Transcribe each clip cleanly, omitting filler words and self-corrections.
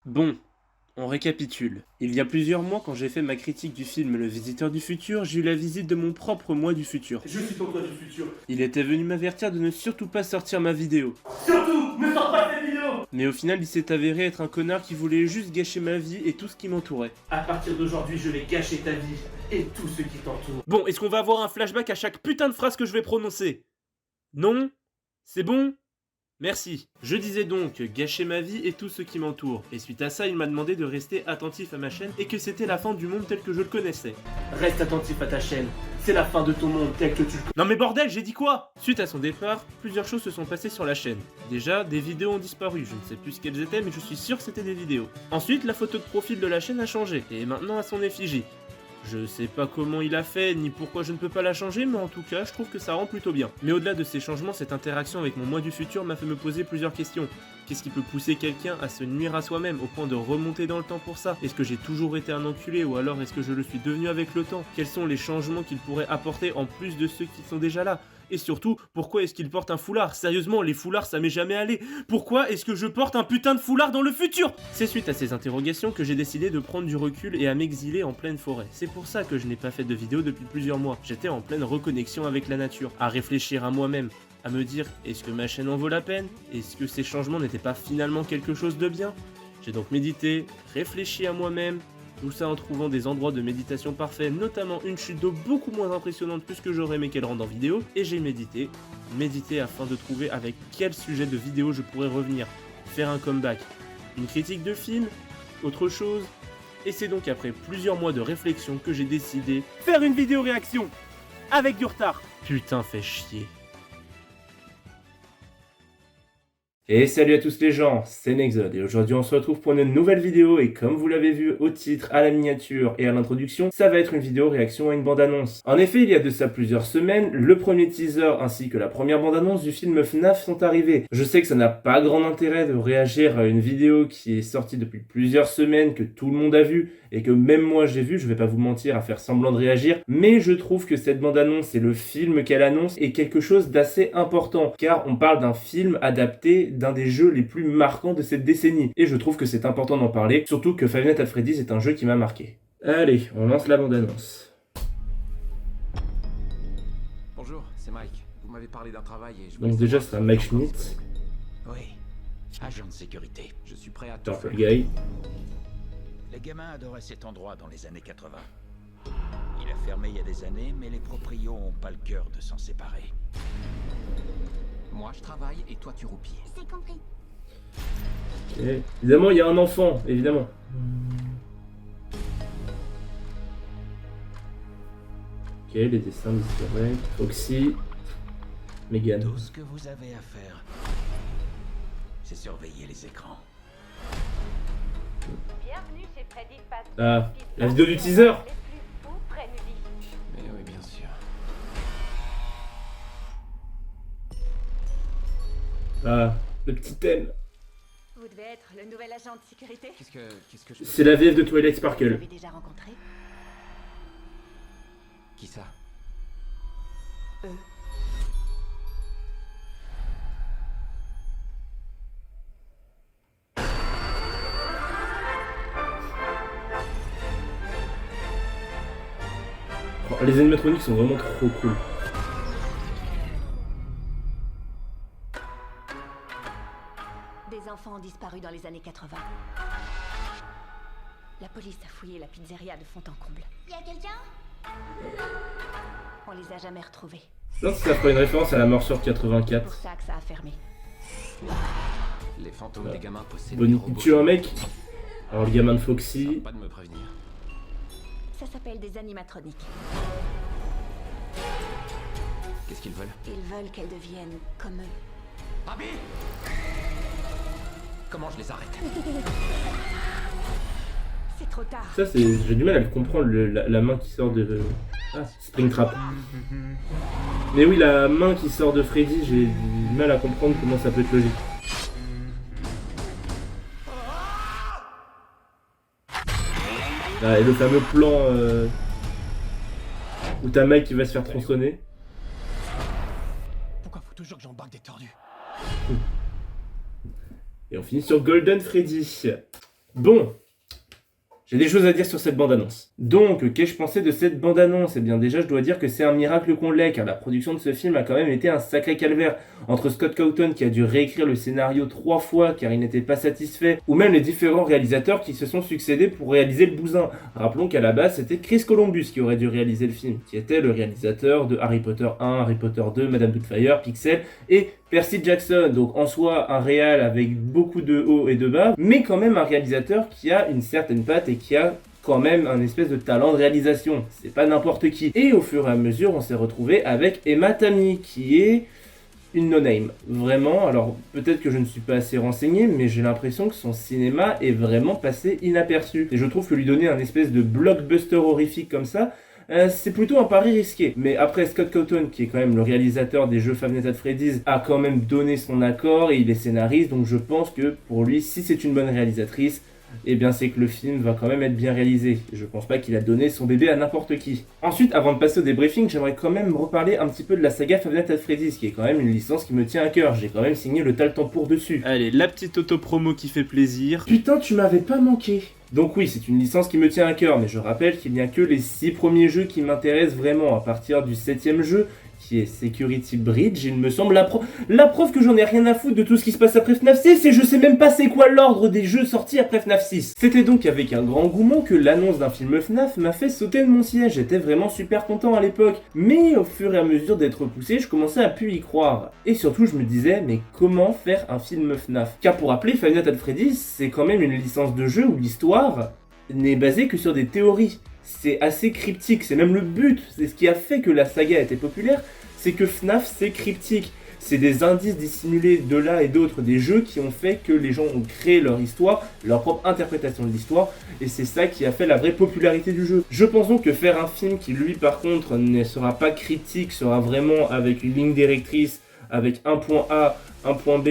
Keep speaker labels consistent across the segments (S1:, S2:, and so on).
S1: Bon, on récapitule. Il y a plusieurs mois, quand j'ai fait ma critique du film Le Visiteur du Futur, j'ai eu la visite de mon propre moi du futur.
S2: Je suis ton toi du futur.
S1: Il était venu m'avertir de ne surtout pas sortir ma vidéo.
S2: Surtout, ne sors pas cette vidéo.
S1: Mais au final, il s'est avéré être un connard qui voulait juste gâcher ma vie et tout ce qui m'entourait.
S2: À partir d'aujourd'hui, je vais gâcher ta vie et tout ce qui t'entoure.
S1: Bon, est-ce qu'on va avoir un flashback à chaque putain de phrase que je vais prononcer? Non? C'est bon? Merci. Je disais donc gâcher ma vie et tout ce qui m'entoure. Et suite à ça, il m'a demandé de rester attentif à ma chaîne et que c'était la fin du monde tel que je le connaissais.
S2: Reste attentif à ta chaîne. C'est la fin de ton monde tel que tu le connais.
S1: Non mais bordel, j'ai dit quoi? Suite à son départ, plusieurs choses se sont passées sur la chaîne. Déjà, des vidéos ont disparu, je ne sais plus ce qu'elles étaient, mais je suis sûr que c'était des vidéos. Ensuite, la photo de profil de la chaîne a changé, et est maintenant à son effigie. Je sais pas comment il a fait, ni pourquoi je ne peux pas la changer, mais en tout cas, je trouve que ça rend plutôt bien. Mais au-delà de ces changements, cette interaction avec mon moi du futur m'a fait me poser plusieurs questions. Qu'est-ce qui peut pousser quelqu'un à se nuire à soi-même, au point de remonter dans le temps pour ça? Est-ce que j'ai toujours été un enculé, ou alors est-ce que je le suis devenu avec le temps? Quels sont les changements qu'il pourrait apporter en plus de ceux qui sont déjà là? Et surtout, pourquoi est-ce qu'il porte un foulard? Sérieusement, les foulards ça m'est jamais allé. Pourquoi est-ce que je porte un putain de foulard dans le futur? C'est suite à ces interrogations que j'ai décidé de prendre du recul et à m'exiler en pleine forêt. C'est pour ça que je n'ai pas fait de vidéo depuis plusieurs mois. J'étais en pleine reconnexion avec la nature, à réfléchir à moi-même, à me dire est-ce que ma chaîne en vaut la peine? Est-ce que ces changements n'étaient pas finalement quelque chose de bien? J'ai donc médité, réfléchi à moi-même, tout ça en trouvant des endroits de méditation parfaits, notamment une chute d'eau beaucoup moins impressionnante que ce que j'aurais aimé qu'elle rende en vidéo, et j'ai médité afin de trouver avec quel sujet de vidéo je pourrais revenir, faire un comeback, une critique de film, autre chose, et c'est donc après plusieurs mois de réflexion que j'ai décidé faire une vidéo réaction, avec du retard. Putain, fait chier. Et salut à tous les gens, c'est Nexod et aujourd'hui on se retrouve pour une nouvelle vidéo et comme vous l'avez vu au titre, à la miniature et à l'introduction, ça va être une vidéo réaction à une bande-annonce. En effet, il y a de ça plusieurs semaines, le premier teaser ainsi que la première bande-annonce du film FNAF sont arrivés. Je sais que ça n'a pas grand intérêt de réagir à une vidéo qui est sortie depuis plusieurs semaines, que tout le monde a vu et que même moi j'ai vu, je vais pas vous mentir à faire semblant de réagir, mais je trouve que cette bande-annonce et le film qu'elle annonce est quelque chose d'assez important, car on parle d'un film adapté d'un des jeux les plus marquants de cette décennie, et je trouve que c'est important d'en parler, surtout que Five Nights at Freddy's est un jeu qui m'a marqué. Allez, on lance la bande-annonce.
S3: Bonjour, c'est Mike. Vous m'avez parlé d'un travail et je...
S1: Donc déjà c'est un Mike Schmidt,
S3: Oui, agent de sécurité. Je suis prêt à tout
S1: Purple
S3: faire.
S1: Guy.
S4: Les gamins adoraient cet endroit dans les années 80. Il a fermé il y a des années, mais les proprios ont pas le cœur de s'en séparer.
S3: Moi, je travaille et toi, tu roupies.
S5: C'est compris.
S1: Et évidemment il y a un enfant, évidemment. Ok, les dessins d'Historique, Foxy, Megan.
S4: Tout ce que vous avez à faire, c'est surveiller les écrans.
S5: Bienvenue chez Freddy Fazbear.
S1: Ah, la vidéo du teaser.
S5: Les plus fous prennent vie.
S3: Mais oui, bien sûr.
S1: Ah, le petit thème.
S5: Vous devez être le nouvel agent de sécurité.
S3: Qu'est-ce que je...
S1: C'est la VF de Twilight
S5: Vous
S1: Sparkle.
S5: l'avez déjà rencontré?
S3: Qui ça?
S5: Eux.
S1: Oh, les animatroniques sont vraiment trop cool.
S5: Des enfants ont disparu dans les années 80. La police a fouillé la pizzeria de fond en comble.
S6: Y a quelqu'un?
S5: On les a jamais retrouvés.
S1: Non, ça ferait une référence à la morsure
S5: C'est pour
S1: 84.
S5: ça que ça a fermé.
S3: Les fantômes des gamins possèdent
S1: Bonnie
S3: des robots.
S1: tue un mec. Alors le gamin de
S3: Ça
S1: Foxy.
S3: va pas de me prévenir.
S5: Ça s'appelle des animatroniques.
S3: Qu'est-ce qu'ils veulent?
S5: Ils veulent qu'elles deviennent comme eux.
S3: Abby! Comment je les arrête?
S5: C'est trop tard.
S1: Ça c'est, j'ai du mal à le comprendre, la main qui sort de... Ah, Springtrap. Mais oui, la main qui sort de Freddy, j'ai du mal à comprendre comment ça peut être logique. Ah, et le fameux plan où t'as Mike qui va se faire tronçonner.
S4: Pourquoi faut toujours que j'embarque des tordus?
S1: Et on finit sur Golden Freddy. Bon, j'ai des choses à dire sur cette bande-annonce. Donc, qu'ai-je pensé de cette bande-annonce? Eh bien déjà, je dois dire que c'est un miracle qu'on l'ait, car la production de ce film a quand même été un sacré calvaire. Entre Scott Cawthon qui a dû réécrire le scénario 3 fois car il n'était pas satisfait, ou même les différents réalisateurs qui se sont succédés pour réaliser le bousin. Rappelons qu'à la base, c'était Chris Columbus qui aurait dû réaliser le film, qui était le réalisateur de Harry Potter 1, Harry Potter 2, Madame Doubtfire, Pixel et Percy Jackson. Donc en soi, un réal avec beaucoup de hauts et de bas, mais quand même un réalisateur qui a une certaine patte et qui a quand même un espèce de talent de réalisation. C'est pas n'importe qui. Et au fur et à mesure, on s'est retrouvé avec Emma Tammy, qui est une no-name. Vraiment, alors peut-être que je ne suis pas assez renseigné, mais j'ai l'impression que son cinéma est vraiment passé inaperçu. Et je trouve que lui donner un espèce de blockbuster horrifique comme ça, c'est plutôt un pari risqué. Mais après, Scott Cawthon, qui est quand même le réalisateur des jeux Five Nights at Freddy's, a quand même donné son accord et il est scénariste, donc je pense que pour lui, si c'est une bonne réalisatrice, eh bien c'est que le film va quand même être bien réalisé. Je pense pas qu'il a donné son bébé à n'importe qui. Ensuite, avant de passer au débriefing, j'aimerais quand même reparler un petit peu de la saga Five Nights at Freddy's, qui est quand même une licence qui me tient à cœur. J'ai quand même signé le Taltempour dessus.
S6: Allez, la petite auto-promo qui fait plaisir.
S1: Putain, tu m'avais pas manqué. Donc oui, c'est une licence qui me tient à cœur, mais je rappelle qu'il n'y a que les 6 premiers jeux qui m'intéressent vraiment. À partir du 7ème jeu, qui est Security Bridge, il me semble, la preuve que j'en ai rien à foutre de tout ce qui se passe après FNAF 6, et je sais même pas c'est quoi l'ordre des jeux sortis après FNAF 6. C'était donc avec un grand engouement que l'annonce d'un film FNAF m'a fait sauter de mon siège. J'étais vraiment super content à l'époque, mais au fur et à mesure d'être poussé, je commençais à plus y croire. Et surtout, je me disais, mais comment faire un film FNAF? Car pour rappeler, Five Nights at Freddy's, c'est quand même une licence de jeu où l'histoire n'est basée que sur des théories. C'est assez cryptique, c'est même le but, c'est ce qui a fait que la saga a été populaire, c'est que FNAF c'est cryptique. C'est des indices dissimulés de là et d'autre des jeux qui ont fait que les gens ont créé leur histoire, leur propre interprétation de l'histoire, et c'est ça qui a fait la vraie popularité du jeu. Je pense donc que faire un film qui lui par contre ne sera pas critique, sera vraiment avec une ligne directrice, avec un point A, un point B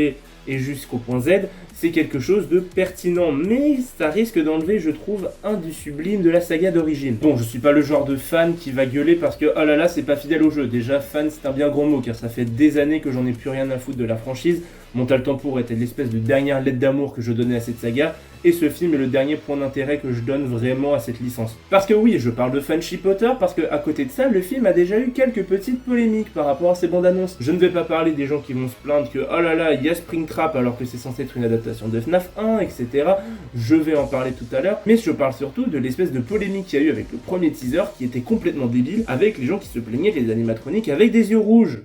S1: et jusqu'au point Z, c'est quelque chose de pertinent, mais ça risque d'enlever, je trouve, un du sublime de la saga d'origine. Bon, je suis pas le genre de fan qui va gueuler parce que, oh là là, c'est pas fidèle au jeu. Déjà, fan, c'est un bien gros mot, car ça fait des années que j'en ai plus rien à foutre de la franchise. Mon Taltempour était l'espèce de dernière lettre d'amour que je donnais à cette saga, et ce film est le dernier point d'intérêt que je donne vraiment à cette licence. Parce que oui, je parle de Fanship Potter, parce que à côté de ça, le film a déjà eu quelques petites polémiques par rapport à ses bandes annonces. Je ne vais pas parler des gens qui vont se plaindre que, oh là là, il y a Springtrap alors que c'est censé être une adaptation de FNAF 1, etc. Je vais en parler tout à l'heure, mais je parle surtout de l'espèce de polémique qu'il y a eu avec le premier teaser qui était complètement débile, avec les gens qui se plaignaient des animatroniques avec des yeux rouges.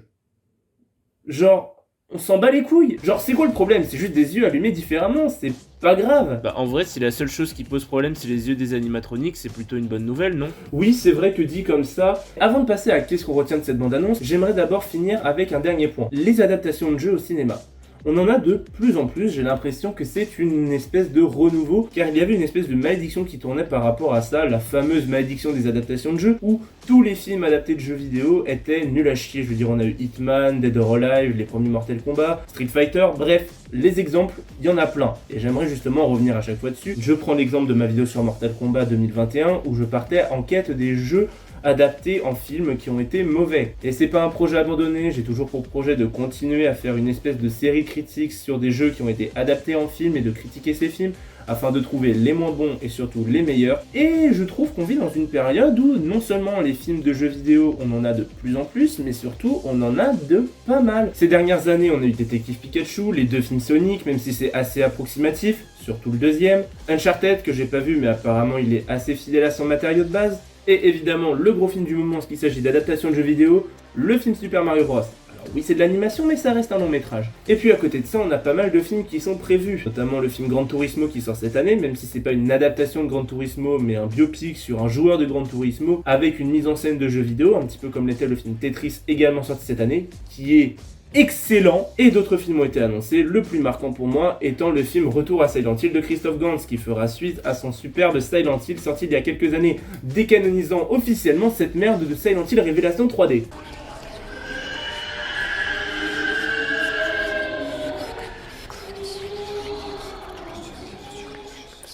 S1: Genre, on s'en bat les couilles. Genre, c'est quoi le problème? C'est juste des yeux allumés différemment, c'est pas grave.
S6: Bah en vrai, si la seule chose qui pose problème c'est les yeux des animatroniques, c'est plutôt une bonne nouvelle, non?
S1: Oui, c'est vrai que dit comme ça. Avant de passer à qu'est-ce qu'on retient de cette bande-annonce, j'aimerais d'abord finir avec un dernier point. Les adaptations de jeux au cinéma. On en a de plus en plus, j'ai l'impression que c'est une espèce de renouveau, car il y avait une espèce de malédiction qui tournait par rapport à ça, la fameuse malédiction des adaptations de jeux, où tous les films adaptés de jeux vidéo étaient nuls à chier. Je veux dire, on a eu Hitman, Dead or Alive, les premiers Mortal Kombat, Street Fighter, bref, les exemples, il y en a plein. Et j'aimerais justement revenir à chaque fois dessus. Je prends l'exemple de ma vidéo sur Mortal Kombat 2021, où je partais en quête des jeux adaptés en films qui ont été mauvais. Et c'est pas un projet abandonné, j'ai toujours pour projet de continuer à faire une espèce de série critique sur des jeux qui ont été adaptés en film et de critiquer ces films afin de trouver les moins bons et surtout les meilleurs. Et je trouve qu'on vit dans une période où non seulement les films de jeux vidéo on en a de plus en plus, mais surtout on en a de pas mal. Ces dernières années on a eu Détective Pikachu, les 2 films Sonic, même si c'est assez approximatif, surtout le deuxième, Uncharted que j'ai pas vu mais apparemment il est assez fidèle à son matériau de base, et évidemment le gros film du moment en ce qu'il s'agit d'adaptation de jeux vidéo, le film Super Mario Bros. Alors oui c'est de l'animation mais ça reste un long métrage. Et puis à côté de ça on a pas mal de films qui sont prévus, notamment le film Gran Turismo qui sort cette année, même si c'est pas une adaptation de Gran Turismo mais un biopic sur un joueur de Gran Turismo avec une mise en scène de jeux vidéo, un petit peu comme l'était le film Tetris également sorti cette année, qui est excellent, et d'autres films ont été annoncés, le plus marquant pour moi étant le film Retour à Silent Hill de Christophe Gans, qui fera suite à son superbe Silent Hill sorti il y a quelques années, décanonisant officiellement cette merde de Silent Hill Révélation 3D.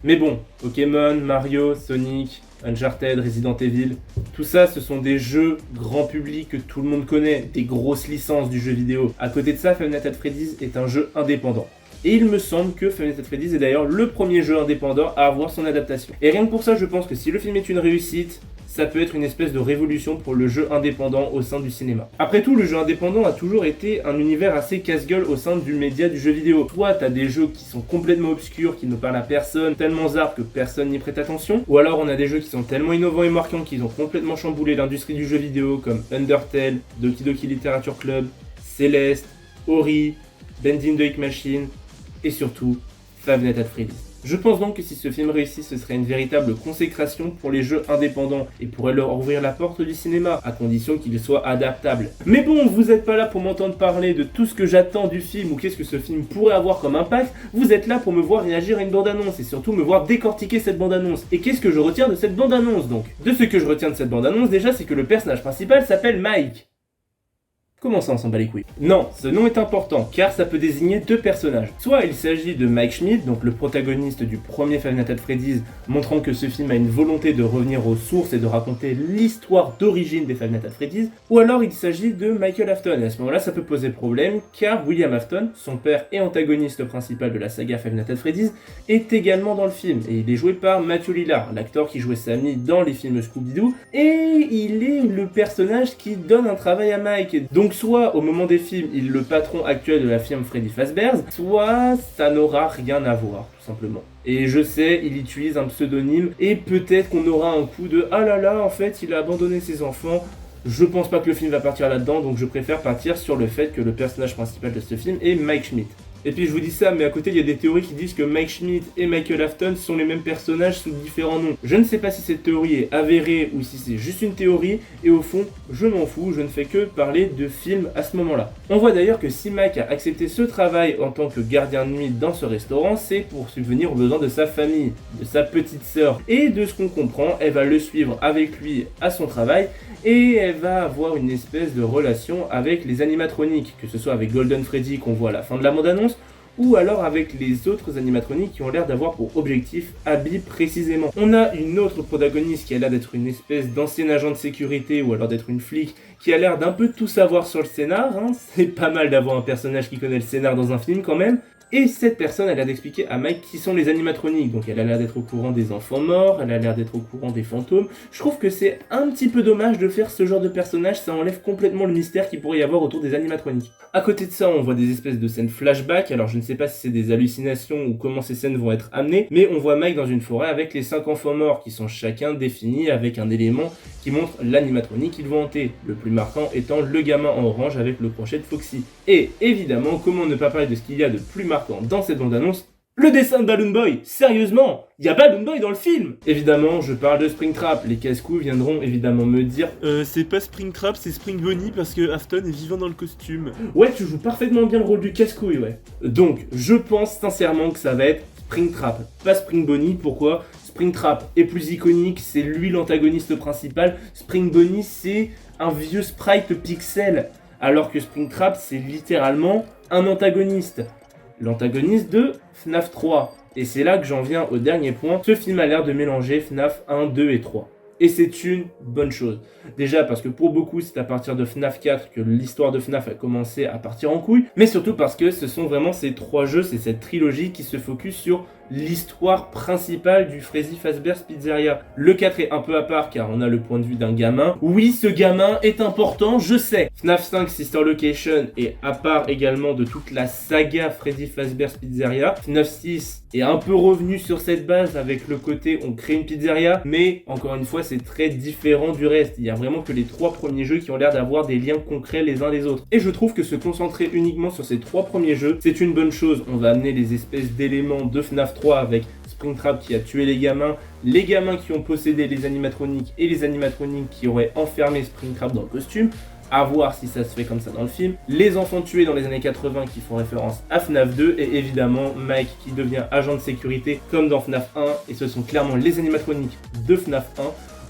S1: Mais bon, Pokémon, Mario, Sonic, Uncharted, Resident Evil, tout ça ce sont des jeux grand public que tout le monde connaît, des grosses licences du jeu vidéo. À côté de ça, Five Nights at Freddy's est un jeu indépendant. et il me semble que Five Nights at Freddy's est d'ailleurs le premier jeu indépendant à avoir son adaptation. Et rien que pour ça, je pense que si le film est une réussite, ça peut être une espèce de révolution pour le jeu indépendant au sein du cinéma. Après tout, le jeu indépendant a toujours été un univers assez casse-gueule au sein du média du jeu vidéo. Soit t'as des jeux qui sont complètement obscurs, qui ne parlent à personne, tellement zards que personne n'y prête attention, ou alors on a des jeux qui sont tellement innovants et marquants qu'ils ont complètement chamboulé l'industrie du jeu vidéo, comme Undertale, Doki Doki Literature Club, Celeste, Ori, Bending the Ink Machine, et surtout, Five Nights at Freddy's. Je pense donc que si ce film réussit, ce serait une véritable consécration pour les jeux indépendants et pourrait leur ouvrir la porte du cinéma, à condition qu'il soit adaptable. Mais bon, vous n'êtes pas là pour m'entendre parler de tout ce que j'attends du film ou qu'est-ce que ce film pourrait avoir comme impact, vous êtes là pour me voir réagir à une bande-annonce et surtout me voir décortiquer cette bande-annonce. Et qu'est-ce que je retiens de cette bande-annonce donc? De ce que je retiens de cette bande-annonce déjà, c'est que le personnage principal s'appelle Mike. Comment ça on s'en bat les couilles? Non, ce nom est important car ça peut désigner deux personnages. Soit il s'agit de Mike Schmidt, donc le protagoniste du premier Five Nights at Freddy's, montrant que ce film a une volonté de revenir aux sources et de raconter l'histoire d'origine des Five Nights at Freddy's, ou alors il s'agit de Michael Afton, et à ce moment-là ça peut poser problème car William Afton, son père et antagoniste principal de la saga Five Nights at Freddy's, est également dans le film, et il est joué par Matthew Lillard, l'acteur qui jouait Sammy dans les films Scooby-Doo, et il est le personnage qui donne un travail à Mike. Donc soit au moment des films, il est le patron actuel de la firme Freddy Fazbear's, soit ça n'aura rien à voir, tout simplement. Et je sais, il utilise un pseudonyme, et peut-être qu'on aura un coup de « Ah là là, en fait, il a abandonné ses enfants ». Je pense pas que le film va partir là-dedans, donc je préfère partir sur le fait que le personnage principal de ce film est Mike Schmidt. Et puis je vous dis ça, mais à côté il y a des théories qui disent que Mike Schmidt et Michael Afton sont les mêmes personnages sous différents noms. Je ne sais pas si cette théorie est avérée ou si c'est juste une théorie, et au fond, je m'en fous, je ne fais que parler de films à ce moment-là. On voit d'ailleurs que si Mike a accepté ce travail en tant que gardien de nuit dans ce restaurant, c'est pour subvenir aux besoins de sa famille, de sa petite sœur. Et de ce qu'on comprend, elle va le suivre avec lui à son travail, et elle va avoir une espèce de relation avec les animatroniques, que ce soit avec Golden Freddy qu'on voit à la fin de la bande-annonce, ou alors avec les autres animatroniques qui ont l'air d'avoir pour objectif Abby précisément. On a une autre protagoniste qui a l'air d'être une espèce d'ancien agent de sécurité ou alors d'être une flic qui a l'air d'un peu tout savoir sur le scénar, hein. C'est pas mal d'avoir un personnage qui connaît le scénar dans un film quand même. Et cette personne a l'air d'expliquer à Mike qui sont les animatroniques, donc elle a l'air d'être au courant des enfants morts, elle a l'air d'être au courant des fantômes. Je trouve que c'est un petit peu dommage de faire ce genre de personnage, ça enlève complètement le mystère qu'il pourrait y avoir autour des animatroniques. À côté de ça, on voit des espèces de scènes flashback, alors je ne sais pas si c'est des hallucinations ou comment ces scènes vont être amenées, mais on voit Mike dans une forêt avec les 5 enfants morts qui sont chacun définis avec un élément qui montre l'animatronique qu'ils vont hanter, le plus marquant étant le gamin en orange avec le crochet de Foxy. Et évidemment, comment ne pas parler de ce qu'il y a de plus marquant dans cette bande-annonce, le dessin de Balloon Boy. Sérieusement, il y a Balloon Boy dans le film. Évidemment, je parle de Springtrap. Les casse-coups viendront évidemment me dire
S6: c'est pas Springtrap, c'est Spring Bonnie parce que Afton est vivant dans le costume.
S1: ouais, tu joues parfaitement bien le rôle du casse-couille, ouais. Donc, je pense sincèrement que ça va être Springtrap, pas Spring Bonnie. Pourquoi? Springtrap est plus iconique, c'est lui l'antagoniste principal. Spring Bonnie, c'est un vieux sprite pixel, alors que Springtrap, c'est littéralement un antagoniste. L'antagoniste de FNAF 3. Et c'est là que j'en viens au dernier point. Ce film a l'air de mélanger FNAF 1, 2 et 3. Et c'est une bonne chose. Déjà parce que pour beaucoup, c'est à partir de FNAF 4 que l'histoire de FNAF a commencé à partir en couille. Mais surtout parce que ce sont vraiment ces 3 jeux, c'est cette trilogie qui se focus sur l'histoire principale du Freddy Fazbear's Pizzeria. Le 4 est un peu à part car on a le point de vue d'un gamin. Oui, ce gamin est important, je sais. FNAF 5 Sister Location est à part également de toute la saga Freddy Fazbear's Pizzeria. FNAF 6 est un peu revenu sur cette base avec le côté on crée une pizzeria, mais encore une fois c'est très différent du reste. Il y a vraiment que les 3 premiers jeux qui ont l'air d'avoir des liens concrets les uns des autres. Et je trouve que se concentrer uniquement sur ces 3 premiers jeux, c'est une bonne chose. On va amener les espèces d'éléments de FNAF 3 avec Springtrap qui a tué les gamins qui ont possédé les animatroniques et les animatroniques qui auraient enfermé Springtrap dans le costume. À voir si ça se fait comme ça dans le film. Les enfants tués dans les années 80 qui font référence à FNAF 2 et évidemment Mike qui devient agent de sécurité comme dans FNAF 1 et ce sont clairement les animatroniques de FNAF 1.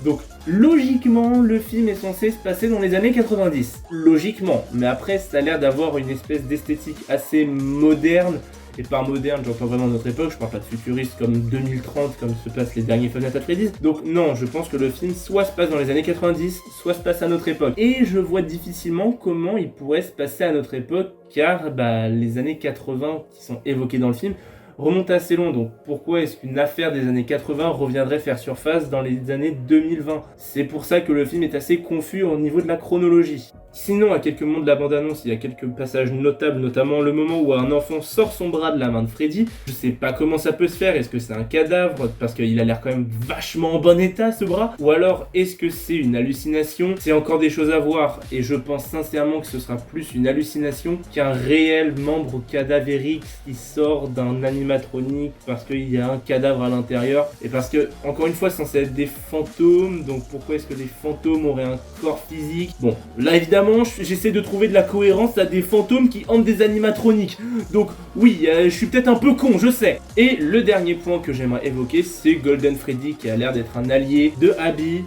S1: Donc logiquement le film est censé se passer dans les années 90. Logiquement, mais après ça a l'air d'avoir une espèce d'esthétique assez moderne et par moderne, j'entends vraiment notre époque, je parle pas de futuriste comme 2030, comme se passent les derniers Five Nights at Freddy's. Donc non, je pense que le film soit se passe dans les années 90, soit se passe à notre époque. Et je vois difficilement comment il pourrait se passer à notre époque, car les années 80 qui sont évoquées dans le film remonte assez long, donc pourquoi est-ce qu'une affaire des années 80 reviendrait faire surface dans les années 2020? C'est pour ça que le film est assez confus au niveau de la chronologie. Sinon, à quelques moments de la bande-annonce, il y a quelques passages notables, notamment le moment où un enfant sort son bras de la main de Freddy. Je sais pas comment ça peut se faire, est-ce que c'est un cadavre, parce qu'il a l'air quand même vachement en bon état ce bras, ou alors est-ce que c'est une hallucination? C'est encore des choses à voir, et je pense sincèrement que ce sera plus une hallucination qu'un réel membre cadavérique qui sort d'un animatronique, parce qu'il y a un cadavre à l'intérieur, et parce que, encore une fois, c'est censé être des fantômes, donc pourquoi est-ce que les fantômes auraient un corps physique? Bon, là évidemment, j'essaie de trouver de la cohérence à des fantômes qui hantent des animatroniques. Donc oui, je suis peut-être un peu con, je sais. Et le dernier point que j'aimerais évoquer, c'est Golden Freddy qui a l'air d'être un allié de Abby.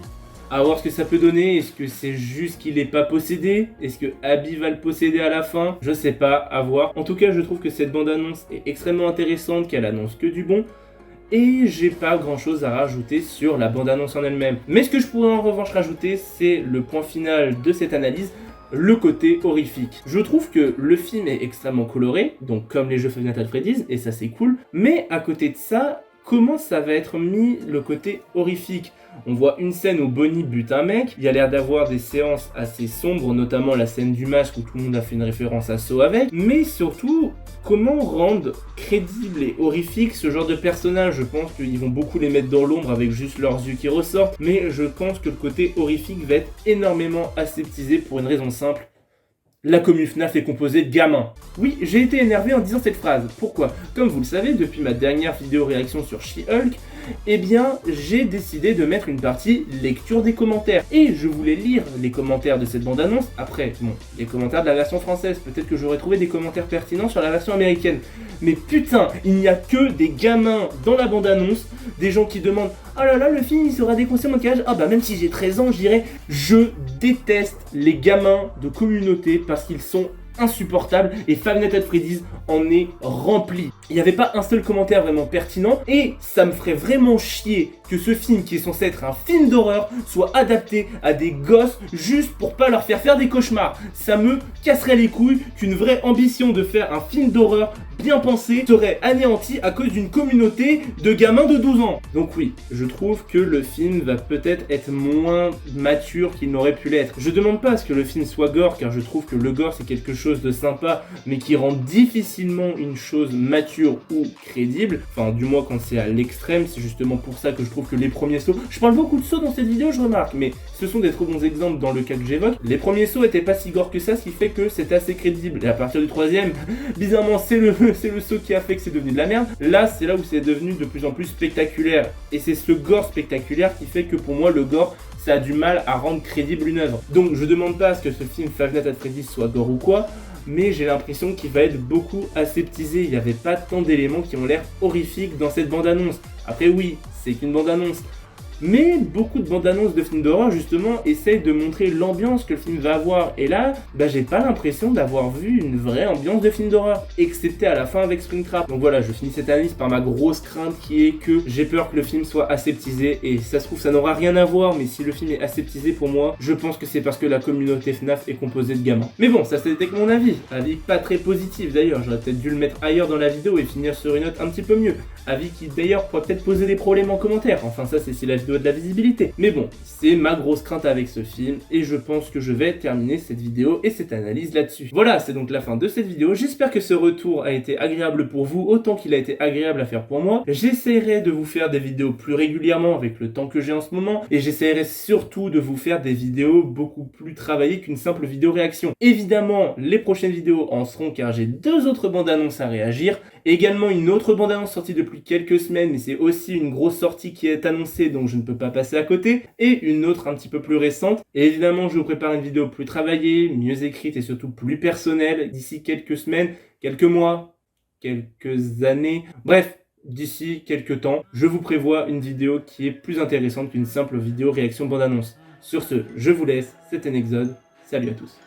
S1: À voir ce que ça peut donner. Est-ce que c'est juste qu'il n'est pas possédé? Est-ce que Abby va le posséder à la fin? Je sais pas, à voir. En tout cas, je trouve que cette bande-annonce est extrêmement intéressante, qu'elle annonce que du bon. Et j'ai pas grand chose à rajouter sur la bande-annonce en elle-même. Mais ce que je pourrais en revanche rajouter, c'est le point final de cette analyse, le côté horrifique. Je trouve que le film est extrêmement coloré, donc comme les jeux Five Nights at Freddy's, et ça c'est cool. Mais à côté de ça, comment ça va être mis le côté horrifique? On voit une scène où Bonnie bute un mec, il y a l'air d'avoir des séances assez sombres, notamment la scène du masque où tout le monde a fait une référence à Saw avec, mais surtout, comment rendre crédible et horrifique ce genre de personnage? Je pense qu'ils vont beaucoup les mettre dans l'ombre avec juste leurs yeux qui ressortent, mais je pense que le côté horrifique va être énormément aseptisé pour une raison simple. La commune FNAF est composée de gamins. Oui, j'ai été énervé en disant cette phrase. Pourquoi? Comme vous le savez, depuis ma dernière vidéo réaction sur She-Hulk, eh bien, j'ai décidé de mettre une partie lecture des commentaires. Et je voulais lire les commentaires de cette bande-annonce. Après, bon, les commentaires de la version française. Peut-être que j'aurais trouvé des commentaires pertinents sur la version américaine. Mais putain, il n'y a que des gamins dans la bande-annonce. Des gens qui demandent « Oh là là, le film, il sera déconseillé au moins de quel âge ?» Ah bah même si j'ai 13 ans, je dirais « Je déteste les gamins de communauté parce qu'ils sont insupportable et Five Nights at Freddy's en est rempli. Il n'y avait pas un seul commentaire vraiment pertinent et ça me ferait vraiment chier que ce film qui est censé être un film d'horreur soit adapté à des gosses juste pour pas leur faire des cauchemars. Ça me casserait les couilles qu'une vraie ambition de faire un film d'horreur bien pensé serait anéantie à cause d'une communauté de gamins de 12 ans. Donc oui, je trouve que le film va peut-être être moins mature qu'il n'aurait pu l'être. Je demande pas à ce que le film soit gore car je trouve que le gore c'est quelque chose de sympa mais qui rend difficilement une chose mature ou crédible. Enfin du moins quand c'est à l'extrême, c'est justement pour ça que je trouve que les premiers sauts... Je parle beaucoup de sauts dans cette vidéo je remarque, mais ce sont des trop bons exemples dans le cas que j'évoque. Les premiers sauts étaient pas si gore que ça, ce qui fait que c'est assez crédible. Et à partir du troisième, bizarrement c'est le saut qui a fait que c'est devenu de la merde. Là c'est là où c'est devenu de plus en plus spectaculaire. Et c'est ce gore spectaculaire qui fait que pour moi le gore ça a du mal à rendre crédible une œuvre. Donc je demande pas à ce que ce film Five Nights at Freddy's soit gore ou quoi, mais j'ai l'impression qu'il va être beaucoup aseptisé. Il n'y avait pas tant d'éléments qui ont l'air horrifiques dans cette bande-annonce. Après oui, c'est qu'une bande-annonce. Mais beaucoup de bandes-annonces de films d'horreur justement essayent de montrer l'ambiance que le film va avoir. Et là, j'ai pas l'impression d'avoir vu une vraie ambiance de film d'horreur, excepté à la fin avec Springtrap. Donc voilà, je finis cette analyse par ma grosse crainte qui est que j'ai peur que le film soit aseptisé. Et ça se trouve ça n'aura rien à voir, mais si le film est aseptisé pour moi, je pense que c'est parce que la communauté FNAF est composée de gamins. Mais bon, ça c'était que mon avis. Avis pas très positif d'ailleurs, j'aurais peut-être dû le mettre ailleurs dans la vidéo et finir sur une note un petit peu mieux. Avis qui d'ailleurs pourrait peut-être poser des problèmes en commentaire. Enfin ça c'est si la vidéo de la visibilité. Mais bon, c'est ma grosse crainte avec ce film et je pense que je vais terminer cette vidéo et cette analyse là-dessus. Voilà, c'est donc la fin de cette vidéo. J'espère que ce retour a été agréable pour vous autant qu'il a été agréable à faire pour moi. J'essaierai de vous faire des vidéos plus régulièrement avec le temps que j'ai en ce moment et j'essaierai surtout de vous faire des vidéos beaucoup plus travaillées qu'une simple vidéo réaction. Évidemment, les prochaines vidéos en seront car j'ai 2 autres bandes annonces à réagir. Également une autre bande annonce sortie depuis quelques semaines mais c'est aussi une grosse sortie qui est annoncée donc je ne peux pas passer à côté, et une autre un petit peu plus récente. Et évidemment je vous prépare une vidéo plus travaillée, mieux écrite et surtout plus personnelle d'ici quelques semaines, quelques mois, quelques années, bref, d'ici quelques temps, je vous prévois une vidéo qui est plus intéressante qu'une simple vidéo réaction bande annonce. Sur ce, je vous laisse, c'était Nexod, salut à tous.